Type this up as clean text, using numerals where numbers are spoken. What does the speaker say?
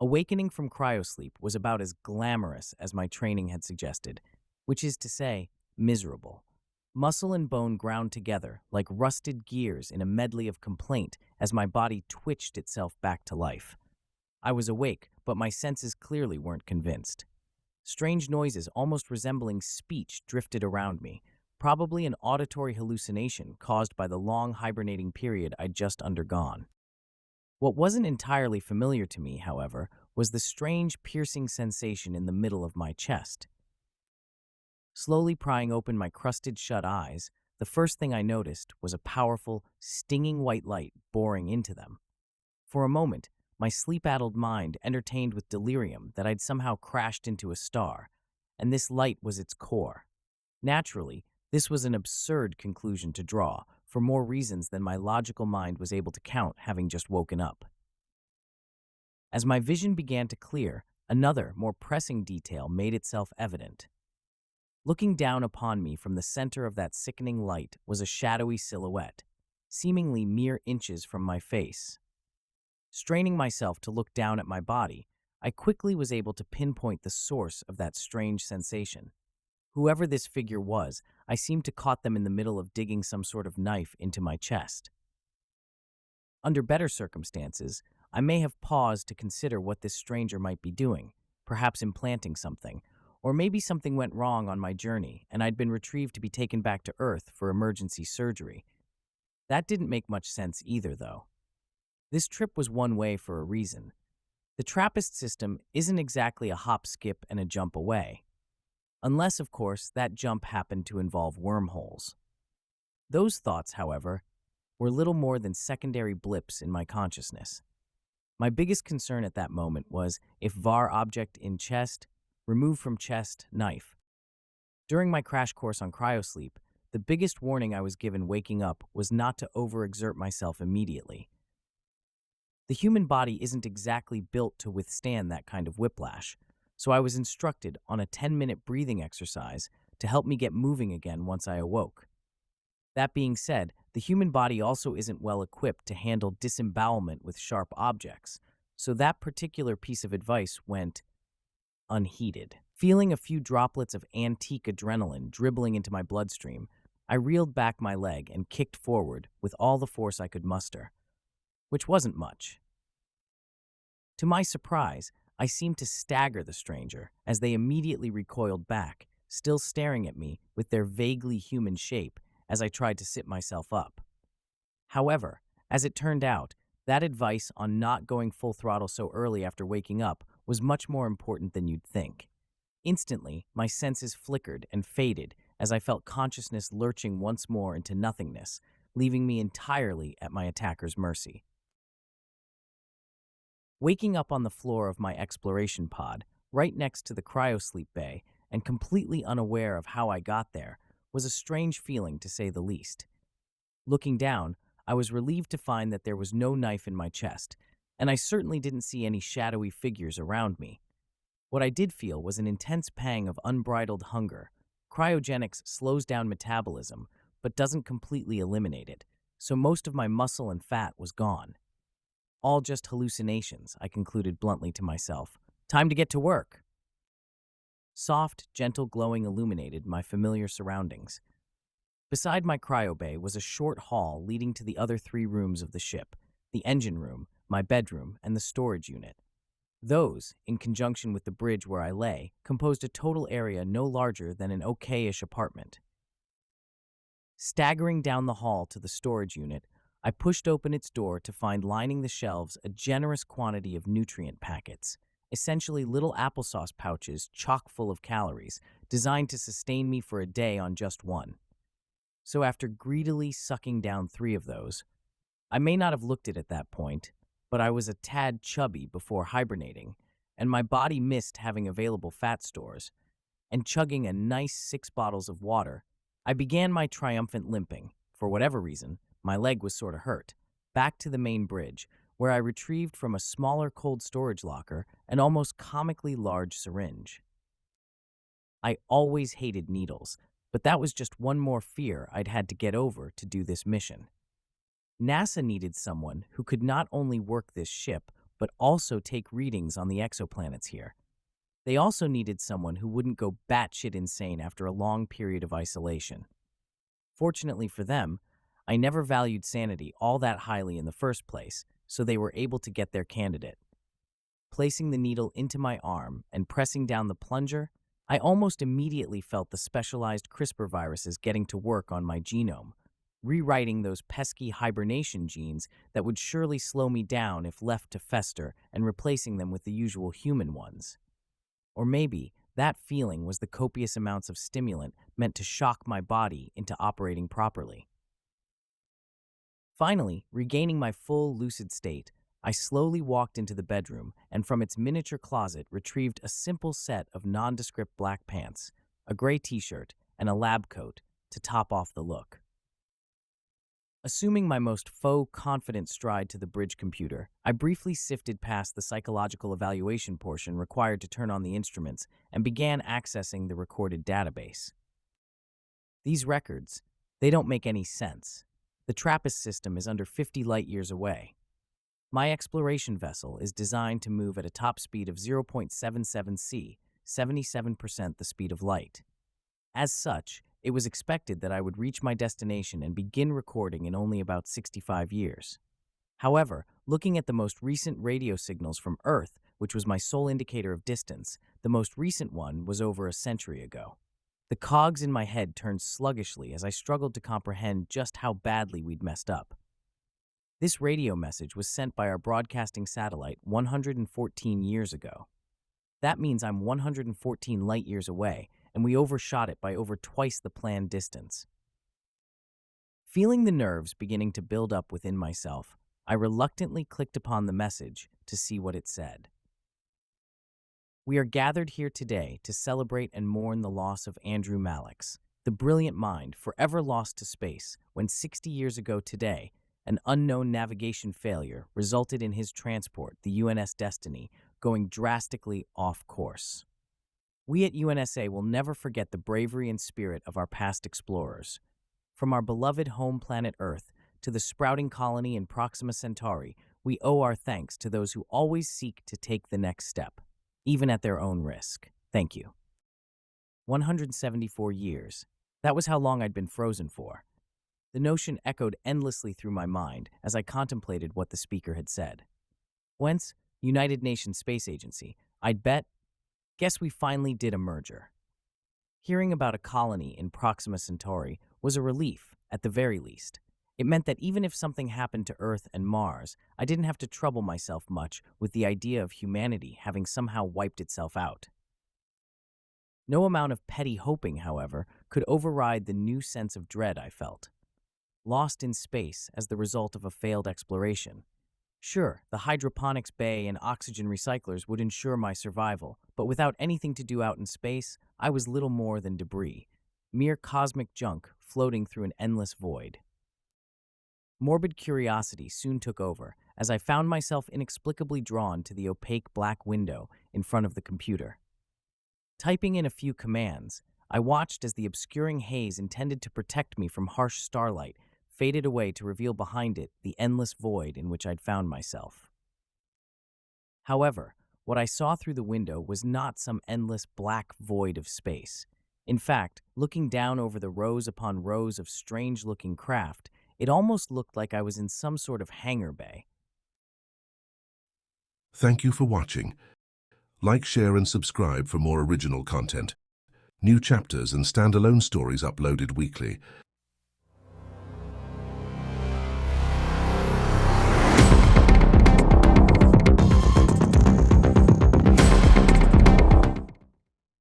Awakening from cryosleep was about as glamorous as my training had suggested, which is to say, miserable. Muscle and bone ground together like rusted gears in a medley of complaint as my body twitched itself back to life. I was awake, but my senses clearly weren't convinced. Strange noises, almost resembling speech, drifted around me, probably an auditory hallucination caused by the long hibernating period I'd just undergone. What wasn't entirely familiar to me, however, was the strange piercing sensation in the middle of my chest. Slowly prying open my crusted shut eyes, the first thing I noticed was a powerful, stinging white light boring into them. For a moment, my sleep-addled mind entertained with delirium that I'd somehow crashed into a star, and this light was its core. Naturally, this was an absurd conclusion to draw, for more reasons than my logical mind was able to count, having just woken up. As my vision began to clear, another, more pressing detail made itself evident. Looking down upon me from the center of that sickening light was a shadowy silhouette, seemingly mere inches from my face. Straining myself to look down at my body, I quickly was able to pinpoint the source of that strange sensation. Whoever this figure was, I seemed to caught them in the middle of digging some sort of knife into my chest. Under better circumstances, I may have paused to consider what this stranger might be doing, perhaps implanting something, or maybe something went wrong on my journey and I'd been retrieved to be taken back to Earth for emergency surgery. That didn't make much sense either, though. This trip was one way for a reason. The Trappist system isn't exactly a hop, skip, and a jump away. Unless, of course, that jump happened to involve wormholes. Those thoughts, however, were little more than secondary blips in my consciousness. My biggest concern at that moment was if var object in chest, remove from chest, knife. During my crash course on cryosleep, the biggest warning I was given waking up was not to overexert myself immediately. The human body isn't exactly built to withstand that kind of whiplash, so I was instructed on a 10-minute breathing exercise to help me get moving again once I awoke. That being said, the human body also isn't well equipped to handle disembowelment with sharp objects, so that particular piece of advice went unheeded. Feeling a few droplets of antique adrenaline dribbling into my bloodstream, I reeled back my leg and kicked forward with all the force I could muster, which wasn't much. To my surprise, I seemed to stagger the stranger as they immediately recoiled back, still staring at me with their vaguely human shape as I tried to sit myself up. However, as it turned out, that advice on not going full throttle so early after waking up was much more important than you'd think. Instantly, my senses flickered and faded as I felt consciousness lurching once more into nothingness, leaving me entirely at my attacker's mercy. Waking up on the floor of my exploration pod, right next to the cryosleep bay, and completely unaware of how I got there, was a strange feeling to say the least. Looking down, I was relieved to find that there was no knife in my chest, and I certainly didn't see any shadowy figures around me. What I did feel was an intense pang of unbridled hunger. Cryogenics slows down metabolism, but doesn't completely eliminate it, so most of my muscle and fat was gone. All just hallucinations, I concluded bluntly to myself. Time to get to work. Soft, gentle glowing illuminated my familiar surroundings. Beside my cryo bay was a short hall leading to the other 3 rooms of the ship, the engine room, my bedroom, and the storage unit. Those, in conjunction with the bridge where I lay, composed a total area no larger than an okay-ish apartment. Staggering down the hall to the storage unit, I pushed open its door to find lining the shelves a generous quantity of nutrient packets, essentially little applesauce pouches chock full of calories, designed to sustain me for a day on just one. So after greedily sucking down 3 of those, I may not have looked it at that point, but I was a tad chubby before hibernating, and my body missed having available fat stores, and chugging a nice 6 bottles of water, I began my triumphant limping, for whatever reason, my leg was sort of hurt, back to the main bridge, where I retrieved from a smaller cold storage locker an almost comically large syringe. I always hated needles, but that was just one more fear I'd had to get over to do this mission. NASA needed someone who could not only work this ship, but also take readings on the exoplanets here. They also needed someone who wouldn't go batshit insane after a long period of isolation. Fortunately for them, I never valued sanity all that highly in the first place, so they were able to get their candidate. Placing the needle into my arm and pressing down the plunger, I almost immediately felt the specialized CRISPR viruses getting to work on my genome, rewriting those pesky hibernation genes that would surely slow me down if left to fester and replacing them with the usual human ones. Or maybe that feeling was the copious amounts of stimulant meant to shock my body into operating properly. Finally, regaining my full lucid state, I slowly walked into the bedroom and from its miniature closet retrieved a simple set of nondescript black pants, a gray t-shirt, and a lab coat to top off the look. Assuming my most faux confident stride to the bridge computer, I briefly sifted past the psychological evaluation portion required to turn on the instruments and began accessing the recorded database. These records, they don't make any sense. The TRAPPIST system is under 50 light-years away. My exploration vessel is designed to move at a top speed of 0.77 c, 77% the speed of light. As such, it was expected that I would reach my destination and begin recording in only about 65 years. However, looking at the most recent radio signals from Earth, which was my sole indicator of distance, the most recent one was over a century ago. The cogs in my head turned sluggishly as I struggled to comprehend just how badly we'd messed up. This radio message was sent by our broadcasting satellite 114 years ago. That means I'm 114 light-years away, and we overshot it by over twice the planned distance. Feeling the nerves beginning to build up within myself, I reluctantly clicked upon the message to see what it said. We are gathered here today to celebrate and mourn the loss of Andrew Mallix, the brilliant mind forever lost to space when 60 years ago today, an unknown navigation failure resulted in his transport, the UNS Destiny, going drastically off course. We at UNSA will never forget the bravery and spirit of our past explorers. From our beloved home planet Earth to the sprouting colony in Proxima Centauri, we owe our thanks to those who always seek to take the next step, even at their own risk. Thank you. 174 years. That was how long I'd been frozen for. The notion echoed endlessly through my mind as I contemplated what the speaker had said. Whence, United Nations Space Agency, I'd bet. Guess we finally did a merger. Hearing about a colony in Proxima Centauri was a relief, at the very least. It meant that even if something happened to Earth and Mars, I didn't have to trouble myself much with the idea of humanity having somehow wiped itself out. No amount of petty hoping, however, could override the new sense of dread I felt. Lost in space as the result of a failed exploration. Sure, the hydroponics bay and oxygen recyclers would ensure my survival, but without anything to do out in space, I was little more than debris, mere cosmic junk floating through an endless void. Morbid curiosity soon took over as I found myself inexplicably drawn to the opaque black window in front of the computer. Typing in a few commands, I watched as the obscuring haze intended to protect me from harsh starlight faded away to reveal behind it the endless void in which I'd found myself. However, what I saw through the window was not some endless black void of space. In fact, looking down over the rows upon rows of strange-looking craft, it almost looked like I was in some sort of hangar bay. Thank you for watching. Like, share and subscribe for more original content. New chapters and standalone stories uploaded weekly.